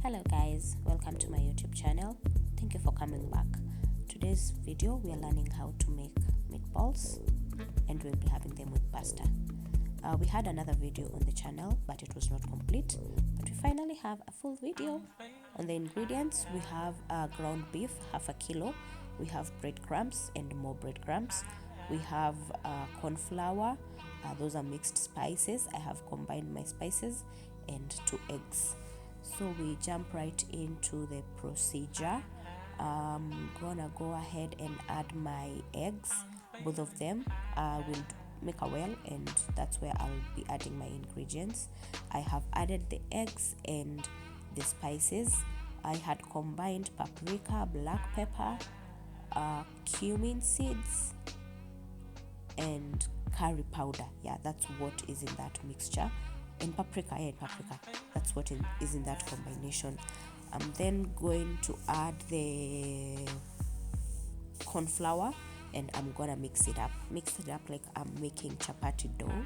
Hello guys, welcome to my YouTube channel. Thank you for coming back. Today's video we are learning how to make meatballs and we'll be having them with pasta. We had another video on the channel but it was not complete, but we finally have a full video. On the ingredients we have ground beef, half a kilo. We have breadcrumbs and more breadcrumbs. We have corn flour, those are mixed spices. I have combined my spices, and 2 eggs. So we jump right into the procedure. I'm gonna go ahead and add my eggs, both of them. Will make a well, and that's where I'll be adding my ingredients. I have added the eggs and the spices. I had combined paprika, black pepper, cumin seeds, and curry powder. Yeah, that's what is in that mixture. And paprika, that's what is in that combination. I'm then going to add the corn flour and I'm gonna mix it up like I'm making chapati dough.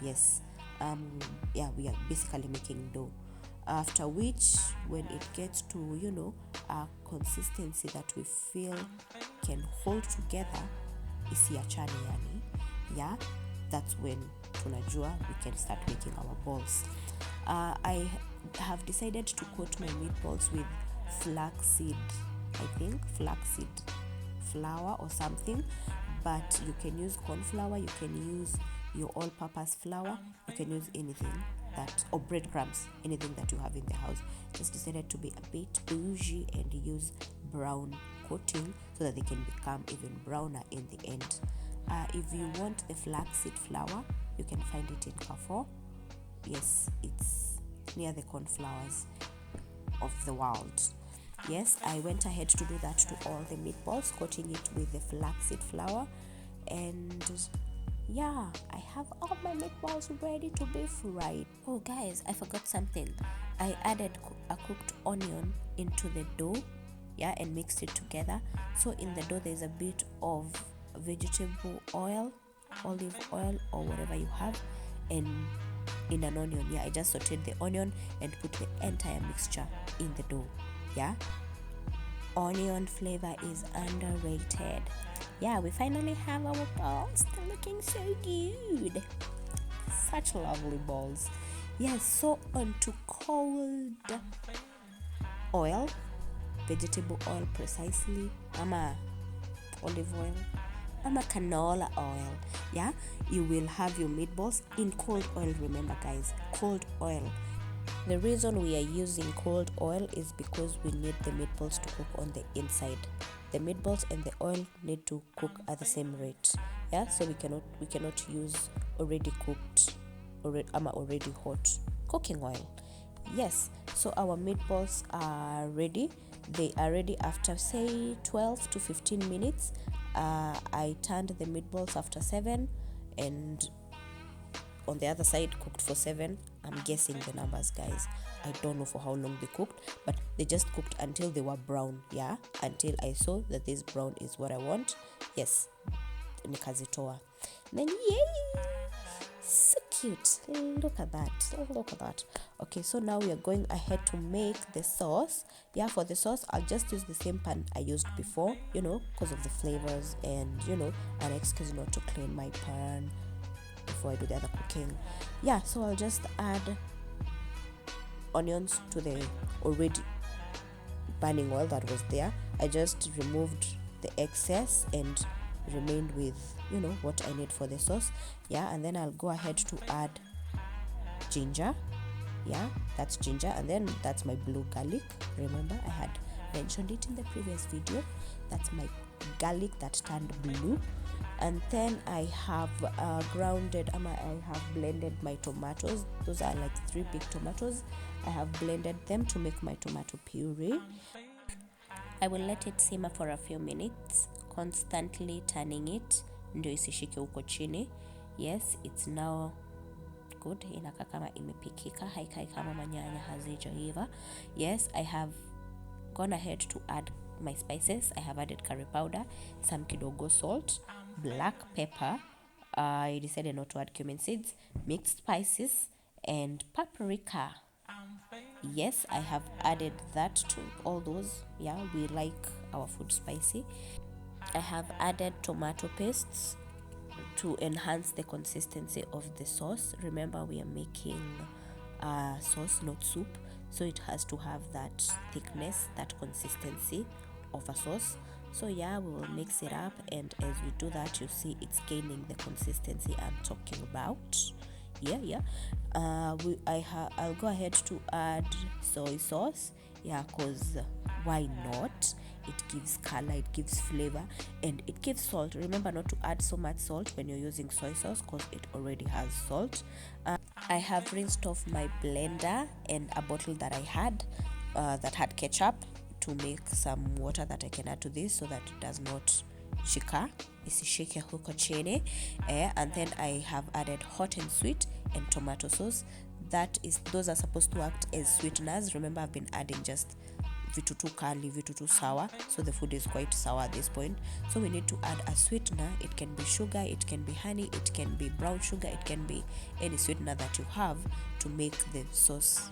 Yes, we are basically making dough, after which when it gets to a consistency that we feel can hold together, isiachane yani, that's when tunajua we can start making our balls. I have decided to coat my meatballs with flaxseed flour or something, but you can use corn flour, you can use your all-purpose flour, you can use anything or breadcrumbs, anything that you have in the house. Just decided to be a bit bougie and use brown coating so that they can become even browner in the end. If you want the flaxseed flour, you can find it in Carrefour. Yes, it's near the cornflowers of the world. Yes, I went ahead to do that to all the meatballs, coating it with the flaxseed flour. And yeah, I have all my meatballs ready to be fried. Oh guys, I forgot something. I added a cooked onion into the dough, and mixed it together. So in the dough there's a bit of vegetable oil, olive oil or whatever you have, and in an onion. I just sauteed the onion and put the entire mixture in the dough. Onion flavor is underrated. We finally have our balls. They're looking so good. Such lovely balls. So onto cold oil, vegetable oil precisely, olive oil, canola oil. You will have your meatballs in cold oil. Remember guys, cold oil. The reason we are using cold oil is because we need the meatballs to cook on the inside. The meatballs and the oil need to cook at the same rate. So we cannot use already hot cooking oil. So our meatballs are ready. They are ready after say 12 to 15 minutes. I turned the meatballs after 7, and on the other side cooked for 7. I'm guessing the numbers guys, I don't know for how long they cooked, but they just cooked until they were brown. Until I saw that this brown is what I want. Nikazitoa. Then yay, so cute. Look at that. Okay, so now we are going ahead to make the sauce. For the sauce I'll just use the same pan I used before, because of the flavors, and an excuse not to clean my pan before I do the other cooking. So I'll just add onions to the already burning oil that was there. I just removed the excess and remained with what I need for the sauce. And then I'll go ahead to add ginger. That's ginger, and then that's my blue garlic. Remember I had mentioned it in the previous video. That's my garlic that turned blue. And then I have blended my tomatoes. Those are like 3 big tomatoes. I have blended them to make my tomato puree. I will let it simmer for a few minutes, constantly turning it ndio isishike huko chini. It's now good. Inakaa kama imepikika, haikai kama manyanya hazijaiva. I have gone ahead to add my spices. I have added curry powder, some kidogo salt, black pepper. I decided not to add cumin seeds, mixed spices, and paprika. yes, I have added that to all those. Yeah, we like our food spicy. I have added tomato pastes to enhance the consistency of the sauce. Remember, we are making sauce, not soup, so it has to have that thickness, that consistency of a sauce. So yeah, we will mix it up, and as we do that, you see it's gaining the consistency I'm talking about. I'll go ahead to add soy sauce. Yeah, cause why not? It gives color, it gives flavor, and it gives salt. Remember not to add so much salt when you're using soy sauce, cause it already has salt. I have rinsed off my blender and a bottle that I had that had ketchup, to make some water that I can add to this so that it does not shika isishike huko chini. And then I have added hot and sweet and tomato sauce. Those are supposed to act as sweeteners. Remember, I've been adding just vitu tu kali, vitu tu sour, so the food is quite sour at this point. So we need to add a sweetener. It can be sugar, it can be honey, it can be brown sugar, it can be any sweetener that you have to make the sauce,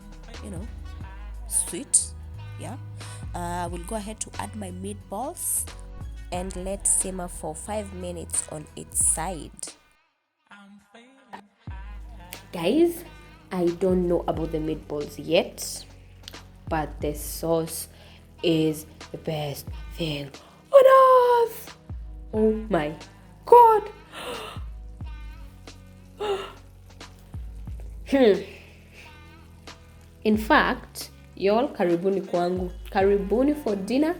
sweet. Yeah. We'll go ahead to add my meatballs and let simmer for 5 minutes on its side. Guys, I don't know about the meatballs yet, but the sauce is the best thing on earth. Oh my god. In fact, y'all, karibuni kwangu, karibuni for dinner.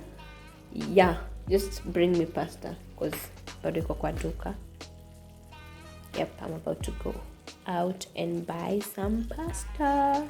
Yeah, just bring me pasta, because bado iko kwa duka. Yep, I'm about to go out and buy some pasta.